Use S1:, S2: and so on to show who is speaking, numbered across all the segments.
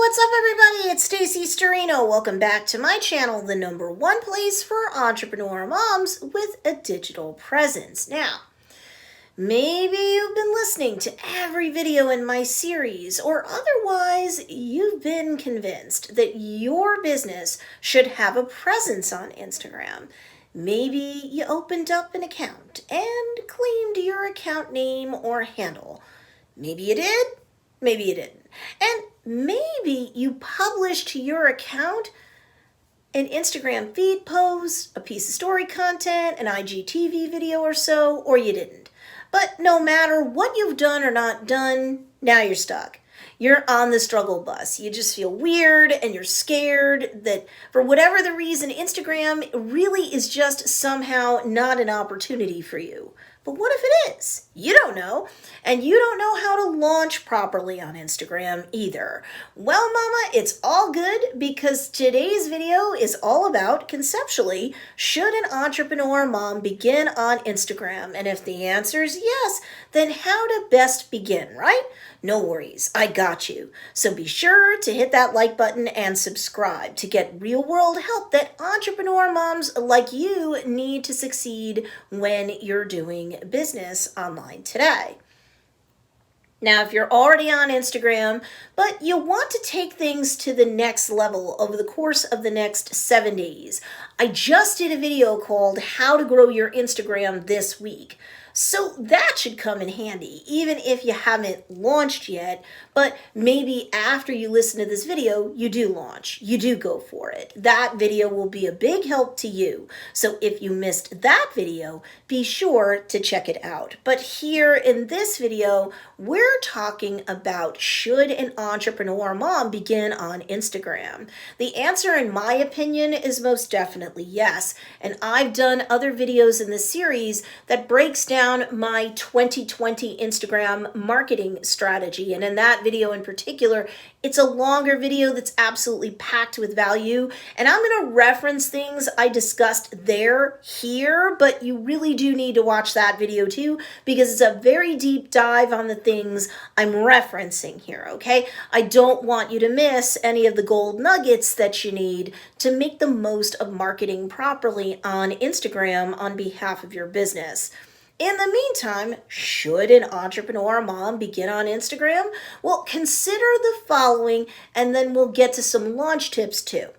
S1: what's up everybody? It's Stacey Storino. Welcome back to my channel, the #1 place for entrepreneur moms with a digital presence. Now, maybe you've been listening to every video in my series, or otherwise you've been convinced that your business should have a presence on Instagram. Maybe you opened up an account and claimed your account name or handle. Maybe you did, maybe you didn't. And maybe you published to your account an Instagram feed post, a piece of story content, an IGTV video or so, or you didn't. But no matter what you've done or not done, now you're stuck. You're on the struggle bus. You just feel weird and you're scared that for whatever the reason, Instagram really is just somehow not an opportunity for you. But what if it is? You don't know. And you don't know how to launch properly on Instagram either. Well, mama, it's all good because today's video is all about, conceptually, should an entrepreneur mom begin on Instagram? And if the answer is yes, then how to best begin, right? No worries, I got you. So be sure to hit that like button and subscribe to get real-world help that entrepreneur moms like you need to succeed when you're doing business online today. Now, if you're already on Instagram, but you want to take things to the next level over the course of the next 7 days, I just did a video called How to Grow Your Instagram This Week. So that should come in handy, even if you haven't launched yet, but maybe after you listen to this video, you do launch, you do go for it. That video will be a big help to you. So if you missed that video, be sure to check it out. But here in this video, we're talking about should an entrepreneur mom begin on Instagram? The answer, in my opinion, is most definitely yes. And I've done other videos in this series that breaks down my 2020 Instagram marketing strategy. And in that video in particular, it's a longer video that's absolutely packed with value. And I'm going to reference things I discussed there, here, but you really do need to watch that video too, because it's a very deep dive on the things I'm referencing here, okay? I don't want you to miss any of the gold nuggets that you need to make the most of marketing properly on Instagram on behalf of your business. In the meantime, should an entrepreneur mom begin on Instagram? Well, consider the following, and then we'll get to some launch tips too.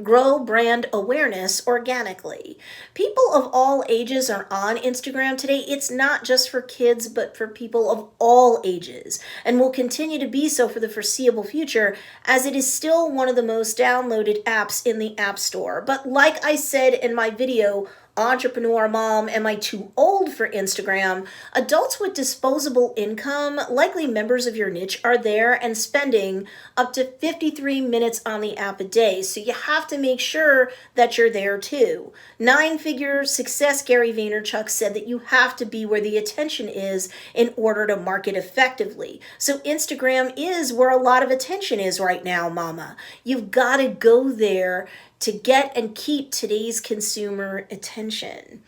S1: Grow brand awareness organically. People of all ages are on Instagram today. It's not just for kids, but for people of all ages, and will continue to be so for the foreseeable future, as it is still one of the most downloaded apps in the App Store. But like I said in my video, Entrepreneur Mom, Am I Too Old for Instagram? Adults with disposable income, likely members of your niche, are there and spending up to 53 minutes on the app a day. So you have to make sure that you're there too. 9-figure success Gary Vaynerchuk said that you have to be where the attention is in order to market effectively. So Instagram is where a lot of attention is right now, mama. You've got to go there to get and keep today's consumer attention.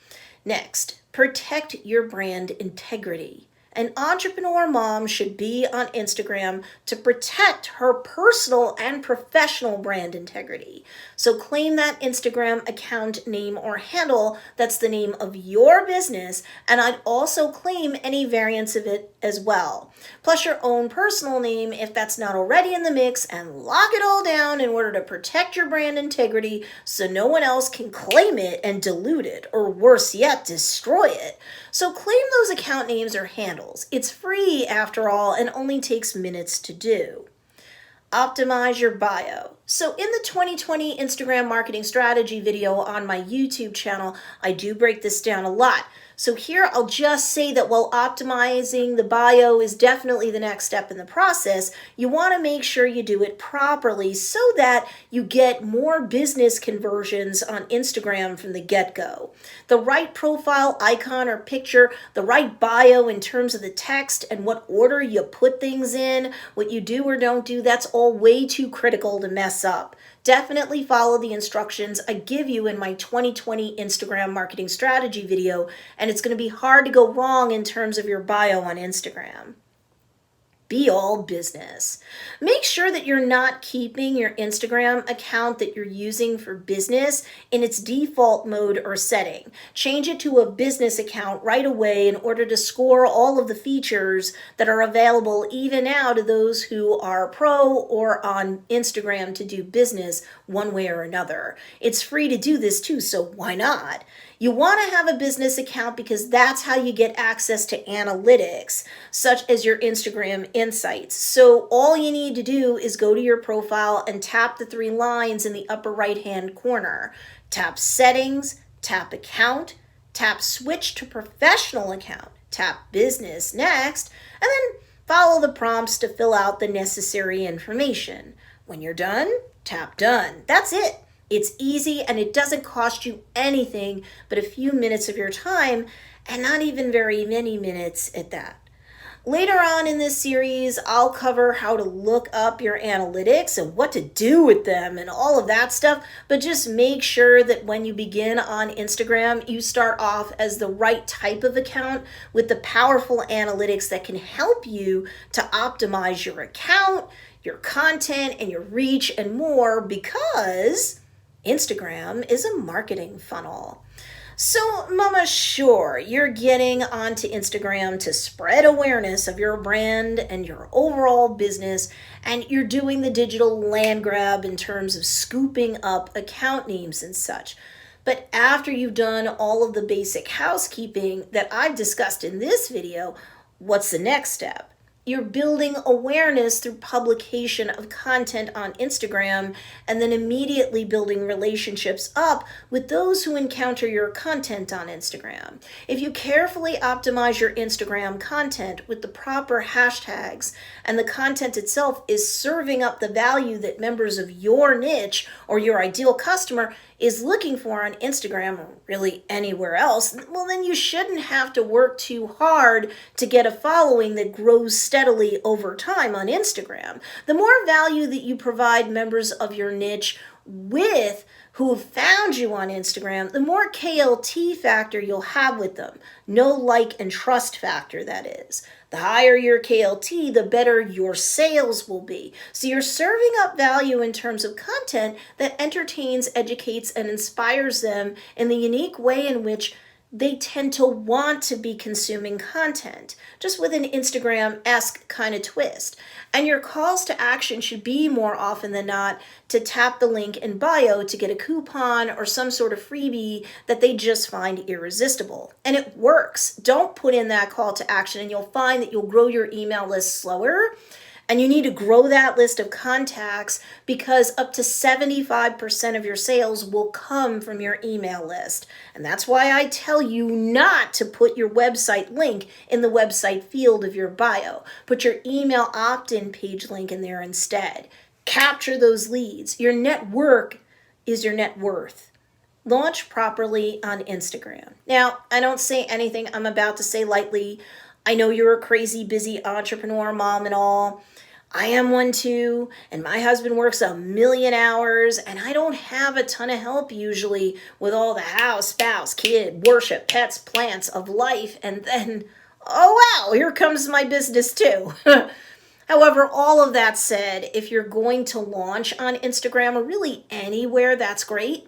S1: Next, protect your brand integrity. An entrepreneur mom should be on Instagram to protect her personal and professional brand integrity. So claim that Instagram account name or handle that's the name of your business, and I'd also claim any variants of it as well. Plus your own personal name if that's not already in the mix, and lock it all down in order to protect your brand integrity so no one else can claim it and dilute it, or worse yet, destroy it. So claim those account names or handles. It's free after all and only takes minutes to do. Optimize your bio. So in the 2020 Instagram marketing strategy video on my YouTube channel, I do break this down a lot. So here I'll just say that while optimizing the bio is definitely the next step in the process, you want to make sure you do it properly so that you get more business conversions on Instagram from the get-go. The right profile icon or picture, the right bio in terms of the text and what order you put things in, what you do or don't do, that's all way too critical to mess up. Definitely follow the instructions I give you in my 2020 Instagram marketing strategy video, and it's going to be hard to go wrong in terms of your bio on Instagram. be all business. Make sure that you're not keeping your Instagram account that you're using for business in its default mode or setting. Change it to a business account right away in order to score all of the features that are available even now to those who are pro or on Instagram to do business one way or another. It's free to do this too, so why not? You want to have a business account because that's how you get access to analytics, such as your Instagram insights. So all you need to do is go to your profile and tap the three lines in the upper right-hand corner. Tap Settings, tap Account, tap Switch to Professional Account, tap Business next, and then follow the prompts to fill out the necessary information. When you're done, tap Done. That's it. It's easy and it doesn't cost you anything but a few minutes of your time, and not even very many minutes at that. Later on in this series, I'll cover how to look up your analytics and what to do with them and all of that stuff, but just make sure that when you begin on Instagram, you start off as the right type of account with the powerful analytics that can help you to optimize your account, your content, and your reach and more, because Instagram is a marketing funnel. So, Mama, sure, you're getting onto Instagram to spread awareness of your brand and your overall business, and you're doing the digital land grab in terms of scooping up account names and such. But after you've done all of the basic housekeeping that I've discussed in this video, what's the next step? You're building awareness through publication of content on Instagram, and then immediately building relationships up with those who encounter your content on Instagram. If you carefully optimize your Instagram content with the proper hashtags, and the content itself is serving up the value that members of your niche or your ideal customer is looking for on Instagram, or really anywhere else, well, then you shouldn't have to work too hard to get a following that grows steadily over time on Instagram. The more value that you provide members of your niche with who have found you on Instagram, the more KLT factor you'll have with them. No like and trust factor, that is. The higher your KLT, the better your sales will be. So you're serving up value in terms of content that entertains, educates, and inspires them in the unique way in which they tend to want to be consuming content, just with an Instagram-esque kind of twist. And your calls to action should be, more often than not, to tap the link in bio to get a coupon or some sort of freebie that they just find irresistible. And it works. Don't put in that call to action and you'll find that you'll grow your email list slower. And you need to grow that list of contacts, because up to 75% of your sales will come from your email list. And that's why I tell you not to put your website link in the website field of your bio. Put your email opt-in page link in there instead. Capture those leads. Your network is your net worth. Launch properly on Instagram. Now, I don't say anything I'm about to say lightly. I know you're a crazy, busy entrepreneur, mom and all. I am one too, and my husband works 1,000,000 hours, and I don't have a ton of help usually with all the house, spouse, kid, worship, pets, plants of life, and then, oh wow, here comes my business too. However, all of that said, if you're going to launch on Instagram or really anywhere, that's great,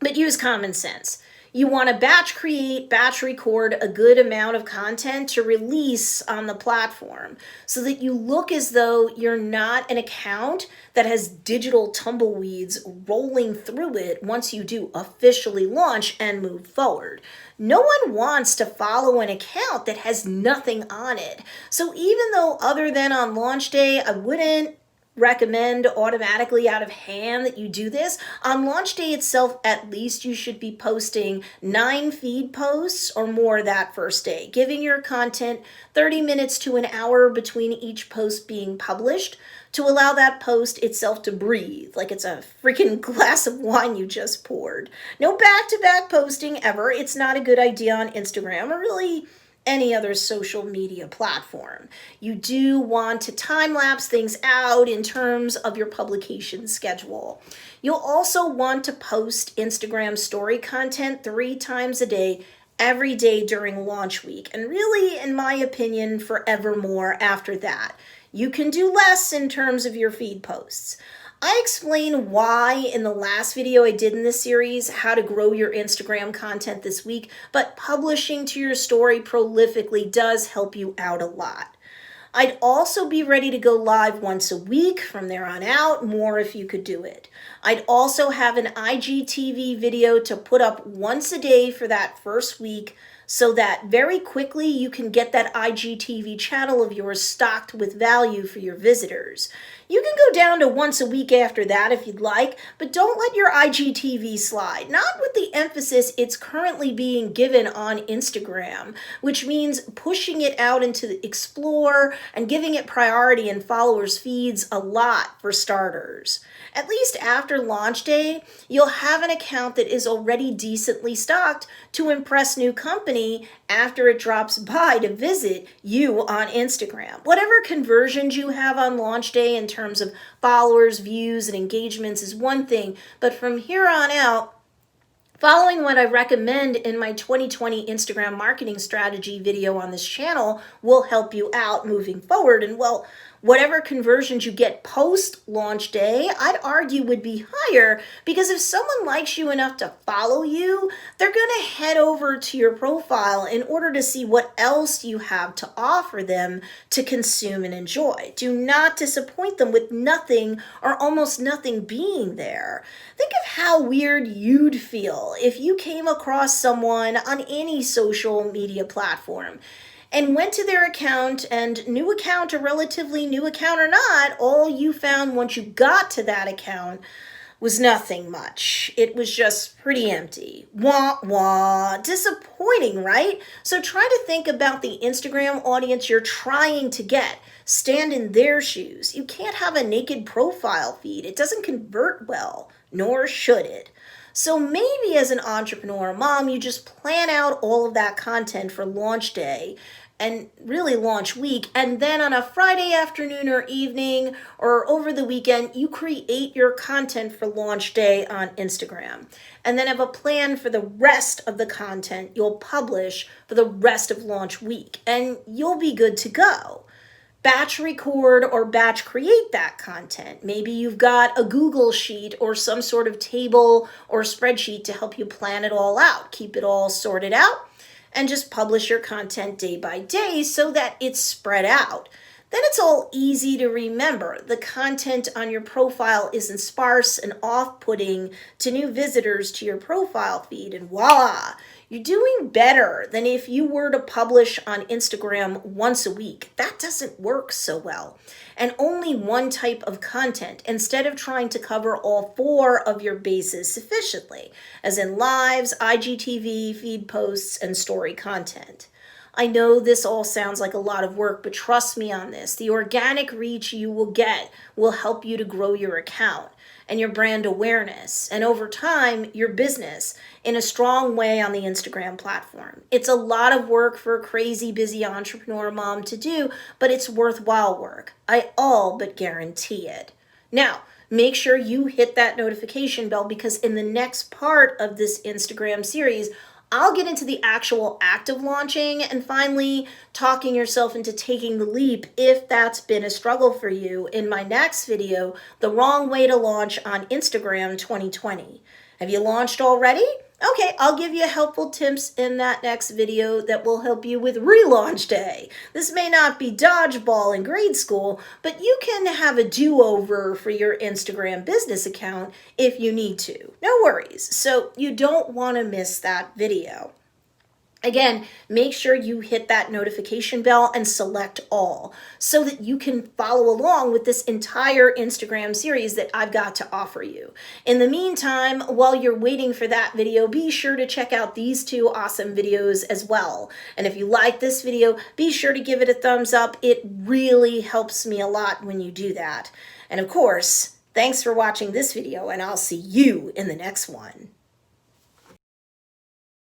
S1: but use common sense. You want to batch create, batch record a good amount of content to release on the platform so that you look as though you're not an account that has digital tumbleweeds rolling through it once you do officially launch and move forward. No one wants to follow an account that has nothing on it. So even though other than on launch day, I wouldn't recommend automatically out of hand that you do this, on launch day itself, at least you should be posting 9 feed posts or more that first day, giving your content 30 minutes to an hour between each post being published to allow that post itself to breathe like it's a freaking glass of wine you just poured. No back-to-back posting ever. It's not a good idea on Instagram or really any other social media platform. You do want to time-lapse things out in terms of your publication schedule. You'll also want to post Instagram story content 3 times a day every day during launch week, and really, in my opinion, forevermore after that. You can do less in terms of your feed posts. I explain why in the last video I did in this series, how to grow your Instagram content this week, but publishing to your story prolifically does help you out a lot. I'd also be ready to go live once a week from there on out, more if you could do it. I'd also have an IGTV video to put up once a day for that first week, so that very quickly you can get that IGTV channel of yours stocked with value for your visitors. You can go down to once a week after that if you'd like, but don't let your IGTV slide. Not with the emphasis it's currently being given on Instagram, which means pushing it out into the Explore and giving it priority in followers' feeds a lot for starters. At least after launch day, you'll have an account that is already decently stocked to impress new company after it drops by to visit you on Instagram. Whatever conversions you have on launch day in terms of followers, views, and engagements is one thing, but from here on out, following what I recommend in my 2020 Instagram marketing strategy video on this channel will help you out moving forward. And well, whatever conversions you get post-launch day, I'd argue would be higher, because if someone likes you enough to follow you, they're going to head over to your profile in order to see what else you have to offer them to consume and enjoy. Do not disappoint them with nothing or almost nothing being there. Think of how weird you'd feel if you came across someone on any social media platform and went to their account, and new account or relatively new account or not, all you found once you got to that account was nothing much. It was just pretty empty. Wah, wah. Disappointing, right? So try to think about the Instagram audience you're trying to get. Stand in their shoes. You can't have a naked profile feed. It doesn't convert well, nor should it. So maybe as an entrepreneur mom, you just plan out all of that content for launch day and really launch week, and then on a Friday afternoon or evening or over the weekend, you create your content for launch day on Instagram, and then have a plan for the rest of the content you'll publish for the rest of launch week, and you'll be good to go. Batch record or batch create that content. Maybe you've got a Google sheet or some sort of table or spreadsheet to help you plan it all out, keep it all sorted out, and just publish your content day by day so that it's spread out. Then it's all easy to remember. The content on your profile isn't sparse and off-putting to new visitors to your profile feed, and voila, you're doing better than if you were to publish on Instagram once a week. That doesn't work so well. And only one type of content instead of trying to cover all four of your bases sufficiently, as in lives, IGTV, feed posts, and story content. I know this all sounds like a lot of work, but trust me on this. The organic reach you will get will help you to grow your account and your brand awareness, and over time, your business in a strong way on the Instagram platform. It's a lot of work for a crazy busy entrepreneur mom to do, but it's worthwhile work. I all but guarantee it. Now, make sure you hit that notification bell, because in the next part of this Instagram series, I'll get into the actual act of launching and finally talking yourself into taking the leap if that's been a struggle for you in my next video, The Wrong Way to Launch on Instagram 2020. Have you launched already? Okay, I'll give you helpful tips in that next video that will help you with relaunch day. This may not be dodgeball in grade school, but you can have a do-over for your Instagram business account if you need to. No worries. So you don't want to miss that video. Again, make sure you hit that notification bell and select all so that you can follow along with this entire Instagram series that I've got to offer you. In the meantime, while you're waiting for that video, be sure to check out these two awesome videos as well. And if you like this video, be sure to give it a thumbs up. It really helps me a lot when you do that. And of course, thanks for watching this video, and I'll see you in the next one.